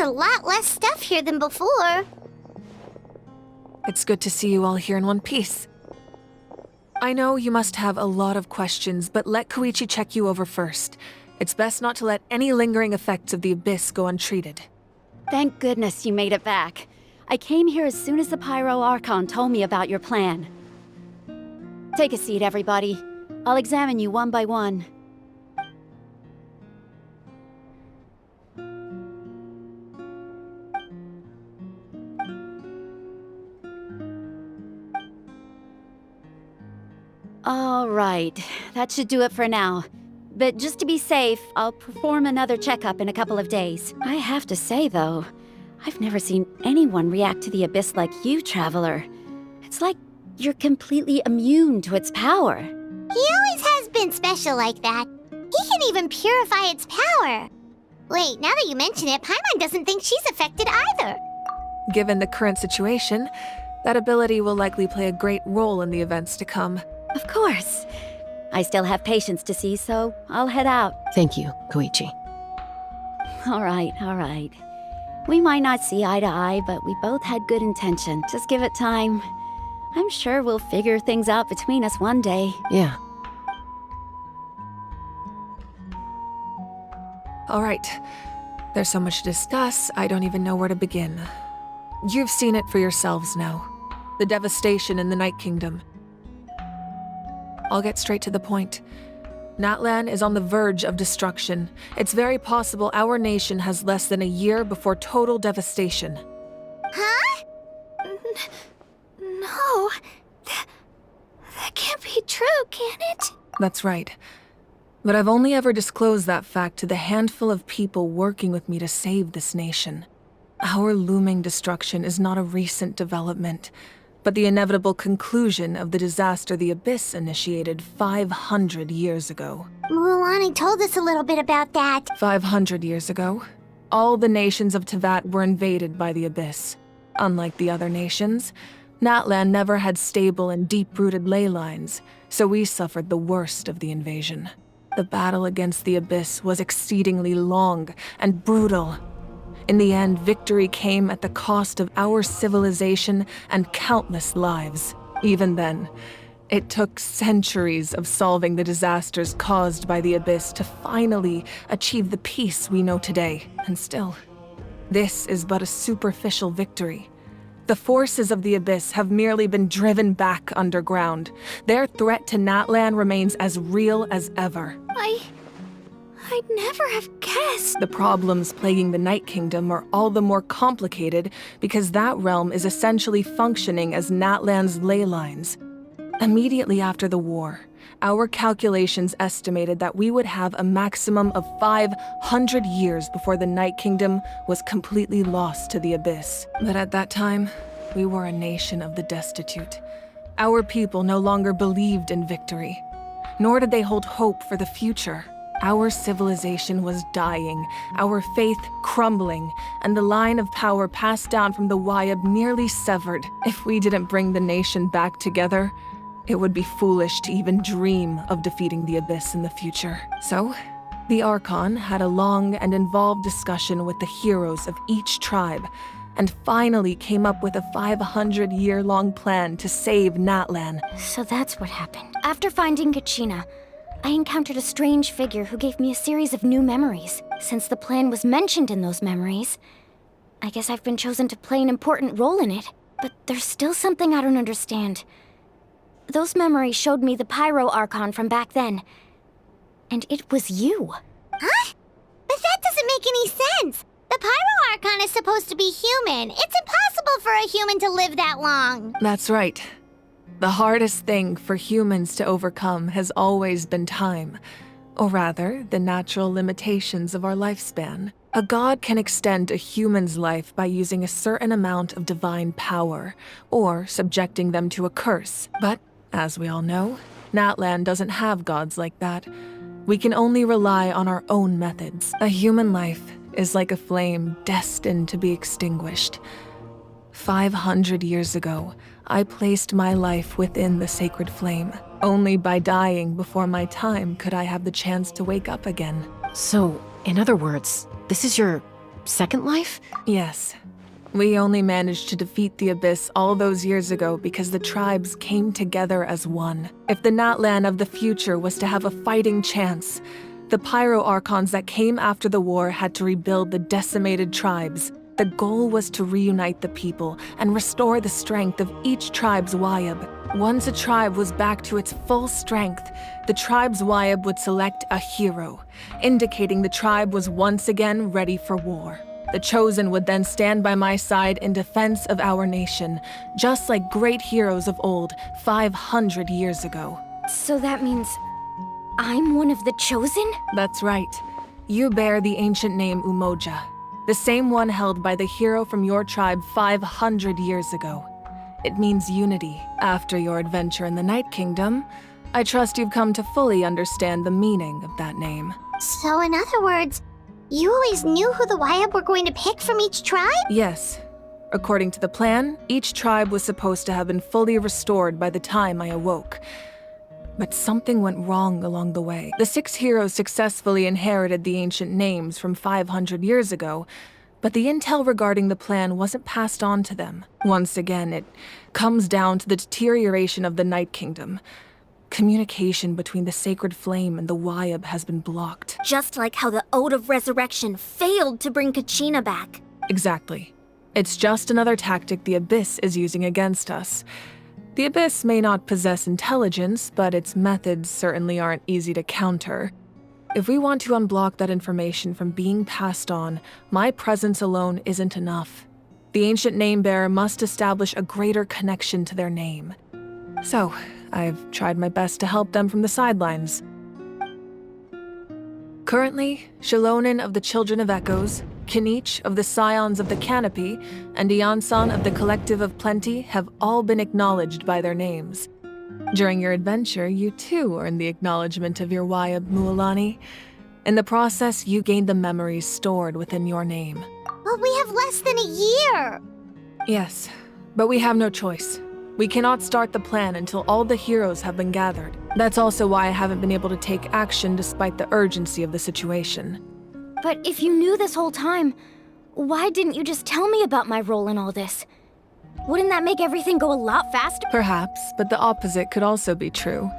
a lot less stuff here than before. It's good to see you all here in one piece. I know you must have a lot of questions, but let Koichi check you over first. It's best not to let any lingering effects of the Abyss go untreated. Thank goodness you made it back. I came here as soon as the Pyro Archon told me about your plan. Take a seat, everybody. I'll examine you one by one. All right, that should do it for now. But just to be safe, I'll perform another checkup in a couple of days. I have to say, though, I've never seen anyone react to the Abyss like you, Traveler. It's like you're completely immune to its power. He always has been special like that. He can even purify its power. Wait, now that you mention it, Paimon doesn't think she's affected either. Given the current situation, that ability will likely play a great role in the events to come. Of course. I still have patients to see, so I'll head out. Thank you, Koichi. All right. We might not see eye to eye, but we both had good intention. Just give it time. I'm sure we'll figure things out between us one day. Yeah. All right. There's so much to discuss, I don't even know where to begin. You've seen it for yourselves now. The devastation in the Night Kingdom. I'll get straight to the point. Natlan is on the verge of destruction. It's very possible our nation has less than a year before total devastation. Huh? No. That can't be true, can it? That's right. But I've only ever disclosed that fact to the handful of people working with me to save this nation. Our looming destruction is not a recent development, but the inevitable conclusion of the disaster the Abyss initiated 500 years ago. Mualani told us a little bit about that. 500 years ago, all the nations of Teyvat were invaded by the Abyss. Unlike the other nations, Natlan never had stable and deep-rooted ley lines, so we suffered the worst of the invasion. The battle against the Abyss was exceedingly long and brutal. In the end, victory came at the cost of our civilization and countless lives. Even then, it took centuries of solving the disasters caused by the Abyss to finally achieve the peace we know today. And still, this is but a superficial victory. The forces of the Abyss have merely been driven back underground. Their threat to Natlan remains as real as ever. I'd never have guessed. The problems plaguing the Night Kingdom are all the more complicated because that realm is essentially functioning as Natlan's ley lines. Immediately after the war, our calculations estimated that we would have a maximum of 500 years before the Night Kingdom was completely lost to the Abyss. But at that time, we were a nation of the destitute. Our people no longer believed in victory, nor did they hold hope for the future. Our civilization was dying, our faith crumbling, and the line of power passed down from the Wayab nearly severed. If we didn't bring the nation back together, it would be foolish to even dream of defeating the Abyss in the future. So, the Archon had a long and involved discussion with the heroes of each tribe, and finally came up with a 500-year-long plan to save Natlan. So that's what happened. After finding Kachina, I encountered a strange figure who gave me a series of new memories. Since the plan was mentioned in those memories, I guess I've been chosen to play an important role in it. But there's still something I don't understand. Those memories showed me the Pyro Archon from back then. And it was you. Huh? But that doesn't make any sense. The Pyro Archon is supposed to be human. It's impossible for a human to live that long. That's right. The hardest thing for humans to overcome has always been time, or rather, the natural limitations of our lifespan. A god can extend a human's life by using a certain amount of divine power, or subjecting them to a curse. But, as we all know, Natlan doesn't have gods like that. We can only rely on our own methods. A human life is like a flame destined to be extinguished. 500 years ago, I placed my life within the sacred flame. Only by dying before my time could I have the chance to wake up again. So, in other words, this is your second life? Yes. We only managed to defeat the Abyss all those years ago because the tribes came together as one. If the Natlan of the future was to have a fighting chance, the Pyro Archons that came after the war had to rebuild the decimated tribes. The goal was to reunite the people and restore the strength of each tribe's Wayab. Once a tribe was back to its full strength, the tribe's Wayab would select a hero, indicating the tribe was once again ready for war. The Chosen would then stand by my side in defense of our nation, just like great heroes of old, 500 years ago. So that means I'm one of the Chosen? That's right. You bear the ancient name Umoja, the same one held by the hero from your tribe 500 years ago. It means unity. After your adventure in the Night Kingdom, I trust you've come to fully understand the meaning of that name. So in other words, you always knew who the Wayab were going to pick from each tribe? Yes. According to the plan, each tribe was supposed to have been fully restored by the time I awoke. But something went wrong along the way. The 6 heroes successfully inherited the ancient names from 500 years ago, but the intel regarding the plan wasn't passed on to them. Once again, it comes down to the deterioration of the Night Kingdom. Communication between the Sacred Flame and the Wayab has been blocked. Just like how the Ode of Resurrection failed to bring Kachina back. Exactly. It's just another tactic the Abyss is using against us. The Abyss may not possess intelligence, but its methods certainly aren't easy to counter. If we want to unblock that information from being passed on, my presence alone isn't enough. The ancient name-bearer must establish a greater connection to their name. So, I've tried my best to help them from the sidelines. Currently, Shalonin of the Children of Echoes, Kinich of the Scions of the Canopy, and Iansan of the Collective of Plenty have all been acknowledged by their names. During your adventure, you too earned the acknowledgement of your Wayab, Mualani. In the process, you gained the memories stored within your name. But we have less than a year! Yes, but we have no choice. We cannot start the plan until all the heroes have been gathered. That's also why I haven't been able to take action despite the urgency of the situation. But if you knew this whole time, why didn't you just tell me about my role in all this? Wouldn't that make everything go a lot faster? Perhaps, but the opposite could also be true.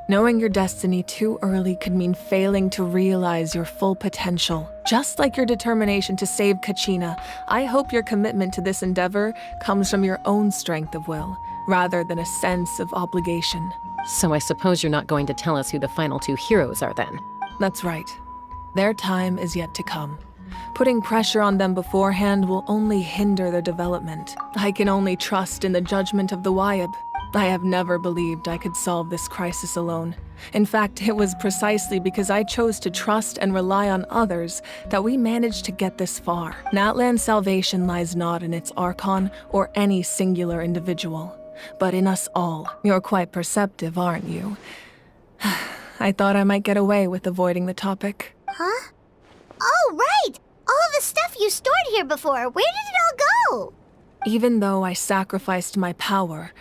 Knowing your destiny too early could mean failing to realize your full potential. Just like your determination to save Kachina, I hope your commitment to this endeavor comes from your own strength of will, rather than a sense of obligation. So I suppose you're not going to tell us who the final 2 heroes are then? That's right. Their time is yet to come. Putting pressure on them beforehand will only hinder their development. I can only trust in the judgment of the Wayab. I have never believed I could solve this crisis alone. In fact, it was precisely because I chose to trust and rely on others that we managed to get this far. Natlan's salvation lies not in its Archon or any singular individual, but in us all. You're quite perceptive, aren't you? I thought I might get away with avoiding the topic. Huh? Oh, right! All the stuff you stored here before, where did it all go? Even though I sacrificed my power,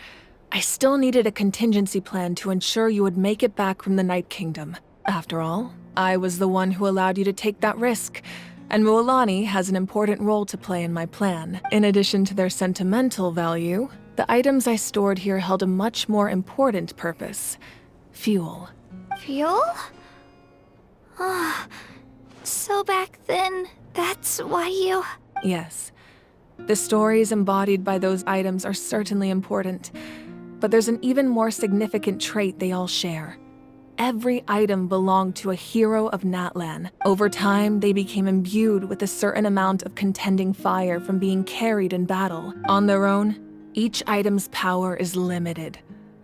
I still needed a contingency plan to ensure you would make it back from the Night Kingdom. After all, I was the one who allowed you to take that risk, and Mualani has an important role to play in my plan. In addition to their sentimental value, the items I stored here held a much more important purpose: fuel. Fuel? So back then, that's why you... Yes. The stories embodied by those items are certainly important, but there's an even more significant trait they all share. Every item belonged to a hero of Natlan. Over time, they became imbued with a certain amount of contending fire from being carried in battle. On their own, each item's power is limited,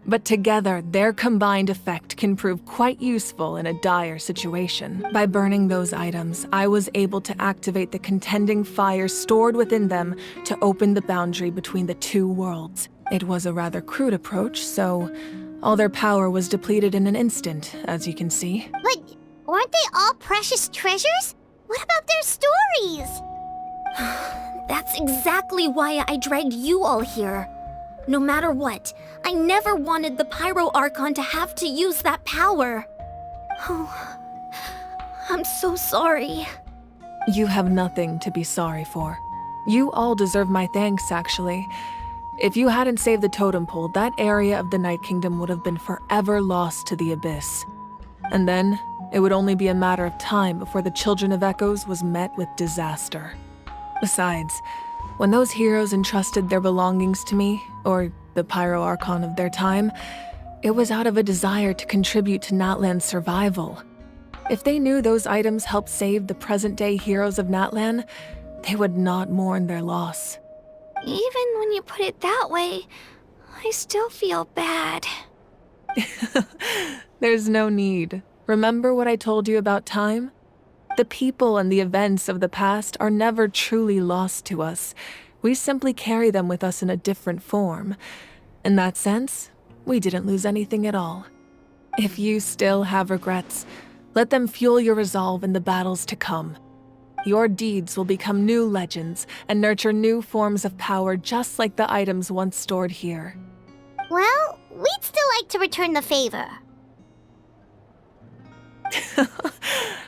but together, their combined effect can prove quite useful in a dire situation. By burning those items, I was able to activate the contending fire stored within them to open the boundary between the 2 worlds. It was a rather crude approach, so all their power was depleted in an instant, as you can see. But weren't they all precious treasures? What about their stories? That's exactly why I dragged you all here. No matter what, I never wanted the Pyro Archon to have to use that power. Oh, I'm so sorry. You have nothing to be sorry for. You all deserve my thanks, actually. If you hadn't saved the totem pole, that area of the Night Kingdom would have been forever lost to the abyss. And then, it would only be a matter of time before the Children of Echoes was met with disaster. Besides, when those heroes entrusted their belongings to me, or the Pyro Archon of their time, it was out of a desire to contribute to Natlan's survival. If they knew those items helped save the present-day heroes of Natlan, they would not mourn their loss. Even when you put it that way, I still feel bad. There's no need. Remember what I told you about time? The people and the events of the past are never truly lost to us. We simply carry them with us in a different form. In that sense, we didn't lose anything at all. If you still have regrets, let them fuel your resolve in the battles to come. Your deeds will become new legends and nurture new forms of power just like the items once stored here. Well, we'd still like to return the favor.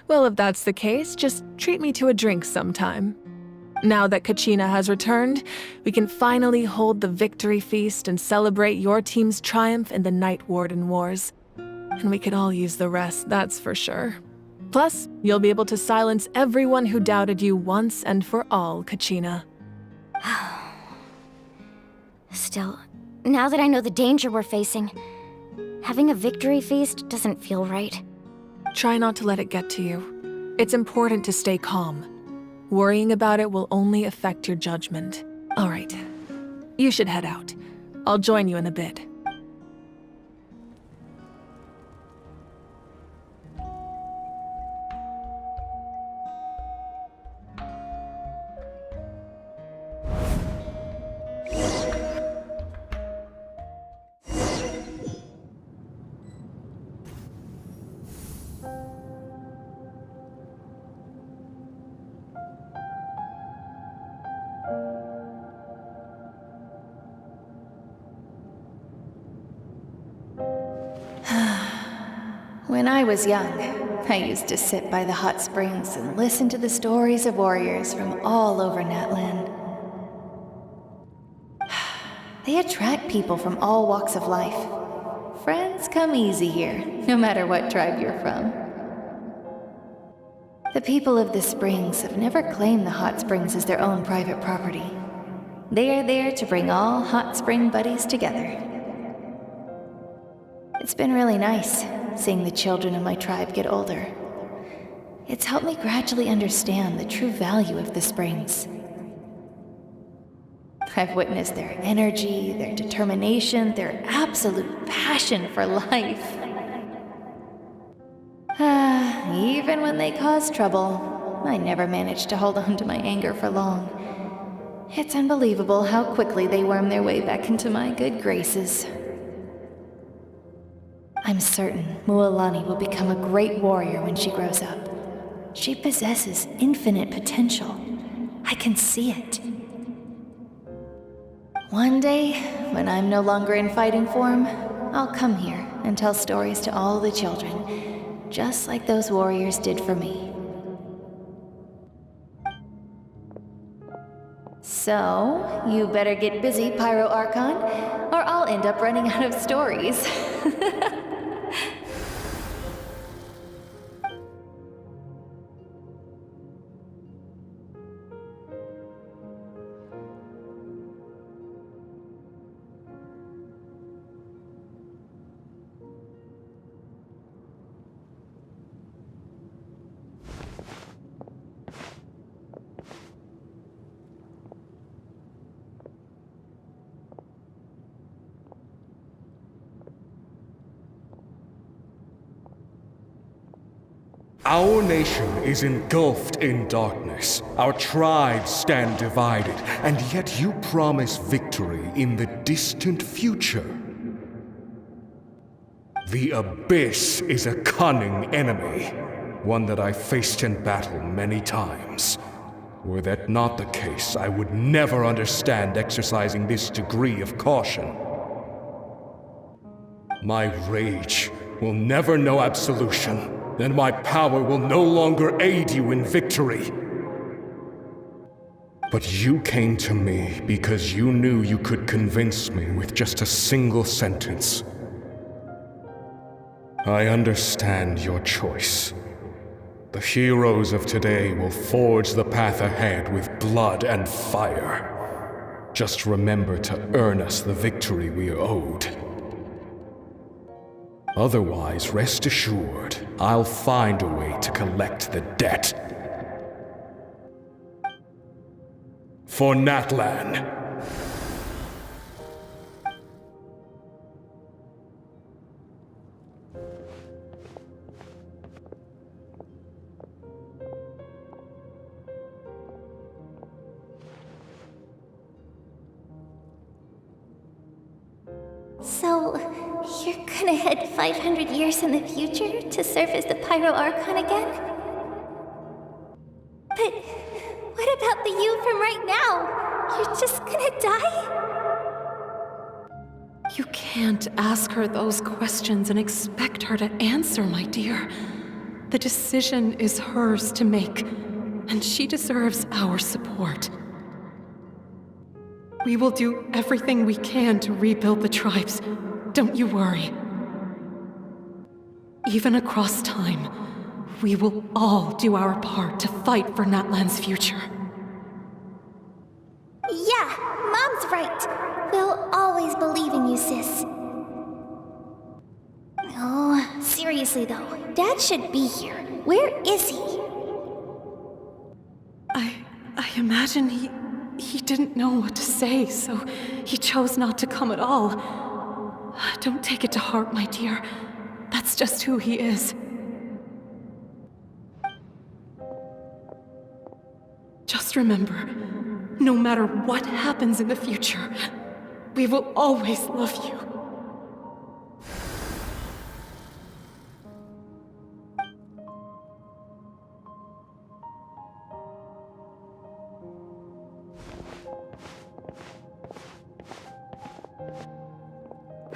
Well, if that's the case, just treat me to a drink sometime. Now that Kachina has returned, we can finally hold the victory feast and celebrate your team's triumph in the Night Warden Wars. And we could all use the rest, that's for sure. Plus, you'll be able to silence everyone who doubted you once and for all, Kachina. Still, now that I know the danger we're facing, having a victory feast doesn't feel right. Try not to let it get to you. It's important to stay calm. Worrying about it will only affect your judgment. All right, you should head out. I'll join you in a bit. When I was young, I used to sit by the hot springs and listen to the stories of warriors from all over Natlan. They attract people from all walks of life. Friends come easy here, no matter what tribe you're from. The people of the springs have never claimed the hot springs as their own private property. They are there to bring all hot spring buddies together. It's been really nice, seeing the children of my tribe get older. It's helped me gradually understand the true value of the springs. I've witnessed their energy, their determination, their absolute passion for life. Even when they cause trouble, I never managed to hold on to my anger for long. It's unbelievable how quickly they worm their way back into my good graces. I'm certain Mualani will become a great warrior when she grows up. She possesses infinite potential. I can see it. One day, when I'm no longer in fighting form, I'll come here and tell stories to all the children, just like those warriors did for me. So, you better get busy, Pyro Archon, or I'll end up running out of stories. Our nation is engulfed in darkness. Our tribes stand divided, and yet you promise victory in the distant future. The Abyss is a cunning enemy, one that I faced in battle many times. Were that not the case, I would never understand exercising this degree of caution. My rage will never know absolution, and my power will no longer aid you in victory. But you came to me because you knew you could convince me with just a single sentence. I understand your choice. The heroes of today will forge the path ahead with blood and fire. Just remember to earn us the victory we are owed. Otherwise, rest assured, I'll find a way to collect the debt. For Natlan. So, you're gonna head 500 years in the future to serve as the Pyro Archon again? But what about the you from right now? You're just gonna die? You can't ask her those questions and expect her to answer, my dear. The decision is hers to make, and she deserves our support. We will do everything we can to rebuild the tribes. Don't you worry. Even across time, we will all do our part to fight for Natlan's future. Yeah, Mom's right. We'll always believe in you, sis. Oh, seriously though, Dad should be here. Where is he? I imagine he didn't know what to say, so he chose not to come at all. Don't take it to heart, my dear. That's just who he is. Just remember, no matter what happens in the future, we will always love you.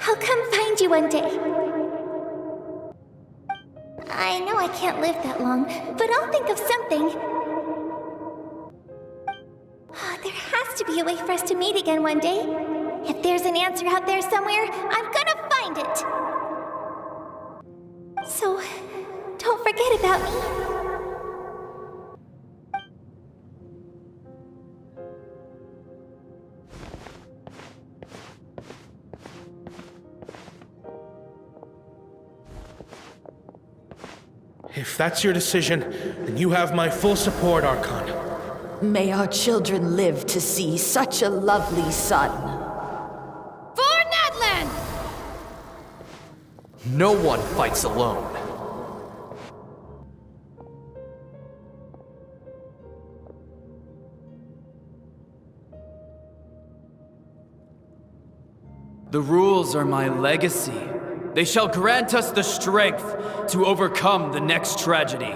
I'll come find you one day. I know I can't live that long, but I'll think of something. There has to be a way for us to meet again one day. If there's an answer out there somewhere, I'm gonna find it. So, don't forget about me. If that's your decision, then you have my full support, Archon. May our children live to see such a lovely son. For Natlan! No one fights alone. The rules are my legacy. They shall grant us the strength to overcome the next tragedy.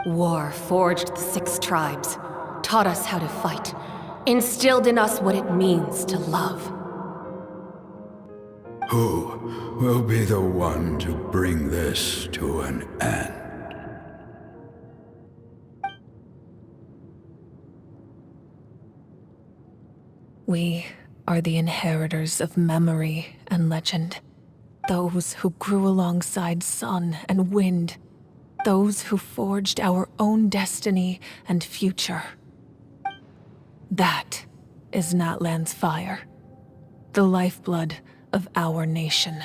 War forged the 6 tribes, taught us how to fight, instilled in us what it means to love. Who will be the one to bring this to an end? We are the inheritors of memory and legend. Those who grew alongside sun and wind. Those who forged our own destiny and future. That is Natlan's fire. The lifeblood of our nation.